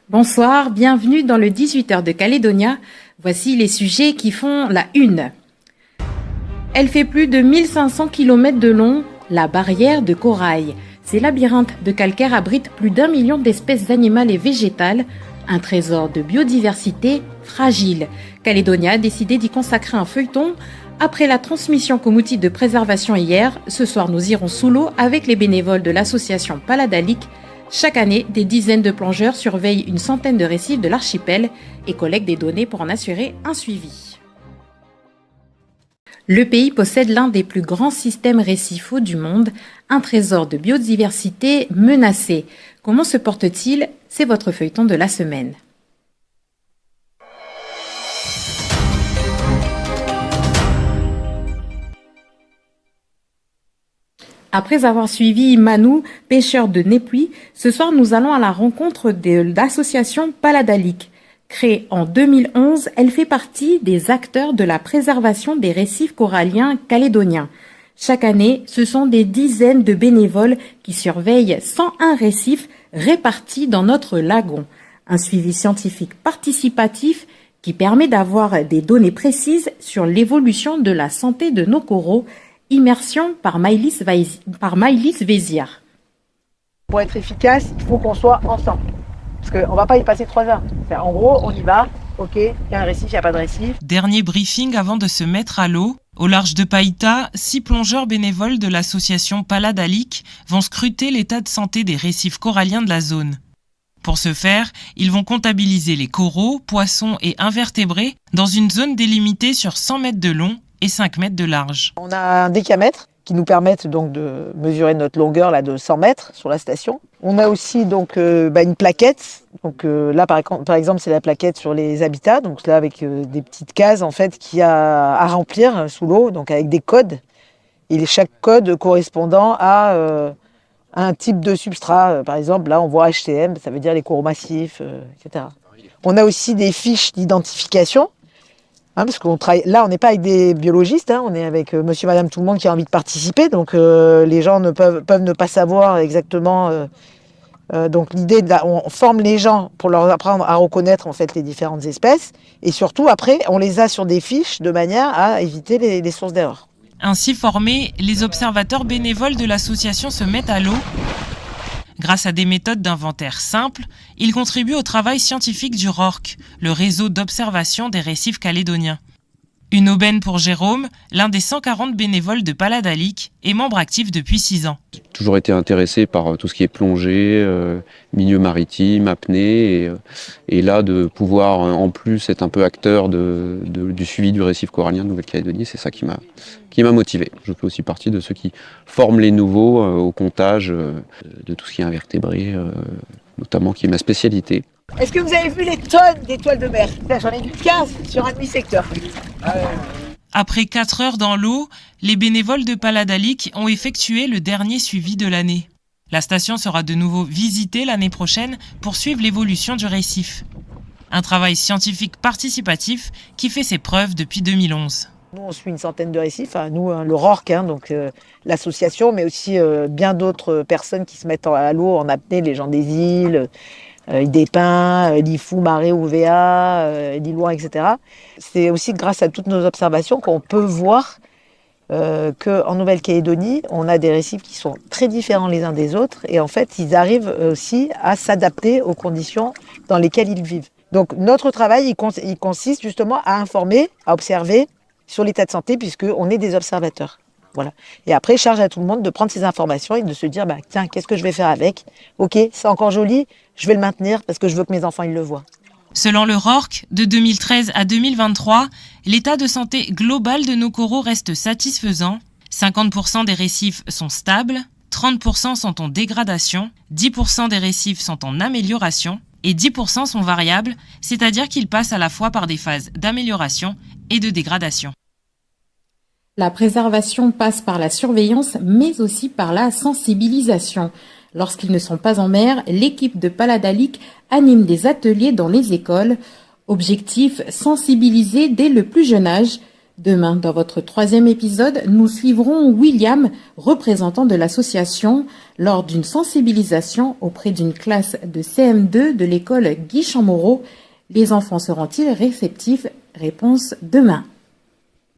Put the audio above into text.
Bonsoir, bienvenue dans le 18h de Calédonia. Voici les sujets qui font la une. Elle fait plus de 1500 km de long, la barrière de corail. Ces labyrinthes de calcaire abritent plus d'1 million d'espèces animales et végétales, un trésor de biodiversité fragile. Calédonia a décidé d'y consacrer un feuilleton. Après la transmission comme outil de préservation hier, ce soir nous irons sous l'eau avec les bénévoles de l'association Paladalic. Chaque année, des dizaines de plongeurs surveillent une centaine de récifs de l'archipel et collectent des données pour en assurer un suivi. Le pays possède l'un des plus grands systèmes récifaux du monde, un trésor de biodiversité menacé. Comment se porte-t-il? C'est votre feuilleton de la semaine. Après avoir suivi Manu, pêcheur de Népuy, ce soir nous allons à la rencontre de l'association Paladalic. Créée en 2011, elle fait partie des acteurs de la préservation des récifs coralliens calédoniens. Chaque année, ce sont des dizaines de bénévoles qui surveillent 101 récifs répartis dans notre lagon. Un suivi scientifique participatif qui permet d'avoir des données précises sur l'évolution de la santé de nos coraux. Immersion par Maïlis Véziard. Pour être efficace, il faut qu'on soit ensemble. Parce qu'on ne va pas y passer 3 heures. En gros, on y va, ok, il y a un récif, il n'y a pas de récif. Dernier briefing avant de se mettre à l'eau. Au large de Païta, 6 plongeurs bénévoles de l'association Paladalic vont scruter l'état de santé des récifs coralliens de la zone. Pour ce faire, ils vont comptabiliser les coraux, poissons et invertébrés dans une zone délimitée sur 100 mètres de long et 5 mètres de large. On a un décamètre qui nous permettent donc de mesurer notre longueur là, de 100 mètres sur la station. On a aussi donc une plaquette. Donc là par exemple c'est la plaquette sur les habitats. Donc là avec des petites cases en fait qu'il y a à remplir sous l'eau, donc avec des codes. Et chaque code correspondant à un type de substrat. Par exemple là on voit HTM, ça veut dire les coraux massifs, etc. On a aussi des fiches d'identification. Parce qu'on travaille, là, on n'est pas avec des biologistes, on est avec monsieur, madame, tout le monde qui a envie de participer. Donc, les gens peuvent ne pas savoir exactement. Donc, l'idée, on forme les gens pour leur apprendre à reconnaître en fait les différentes espèces. Et surtout, après, on les a sur des fiches de manière à éviter les sources d'erreur. Ainsi formés, les observateurs bénévoles de l'association se mettent à l'eau. Grâce à des méthodes d'inventaire simples, ils contribuent au travail scientifique du RORC, le réseau d'observation des récifs calédoniens. Une aubaine pour Jérôme, l'un des 140 bénévoles de Paladalic et membre actif depuis 6 ans. J'ai toujours été intéressé par tout ce qui est plongée, milieu maritime, apnée, et là de pouvoir en plus être un peu acteur du suivi du récif corallien de Nouvelle-Calédonie, c'est ça qui m'a motivé. Je fais aussi partie de ceux qui forment les nouveaux au comptage de tout ce qui est invertébré, notamment qui est ma spécialité. Est-ce que vous avez vu les tonnes d'étoiles de mer? J'en ai vu 15 sur un demi-secteur. Après 4 heures dans l'eau, les bénévoles de Paladalic ont effectué le dernier suivi de l'année. La station sera de nouveau visitée l'année prochaine pour suivre l'évolution du récif. Un travail scientifique participatif qui fait ses preuves depuis 2011. Nous, on suit une centaine de récifs. Nous, le RORC, donc l'association, mais aussi bien d'autres personnes qui se mettent à l'eau en apnée, les gens des îles, des pins, l'IFU, Marais, OVA, l'Iloire, etc. C'est aussi grâce à toutes nos observations qu'on peut voir qu'en Nouvelle-Calédonie, on a des récifs qui sont très différents les uns des autres. Et en fait, ils arrivent aussi à s'adapter aux conditions dans lesquelles ils vivent. Donc notre travail, il consiste justement à informer, à observer sur l'état de santé, puisqu'on est des observateurs. Voilà. Et après, charge à tout le monde de prendre ces informations et de se dire, tiens, qu'est-ce que je vais faire avec? Ok, c'est encore joli, je vais le maintenir parce que je veux que mes enfants ils le voient. Selon le RORC, de 2013 à 2023, l'état de santé global de nos coraux reste satisfaisant. 50% des récifs sont stables, 30% sont en dégradation, 10% des récifs sont en amélioration et 10% sont variables, c'est-à-dire qu'ils passent à la fois par des phases d'amélioration et de dégradation. La préservation passe par la surveillance, mais aussi par la sensibilisation. Lorsqu'ils ne sont pas en mer, l'équipe de Paladalic anime des ateliers dans les écoles. Objectif, sensibiliser dès le plus jeune âge. Demain, dans votre 3e épisode, nous suivrons William, représentant de l'association, lors d'une sensibilisation auprès d'une classe de CM2 de l'école Guy Chamorro. Les enfants seront-ils réceptifs? Réponse demain.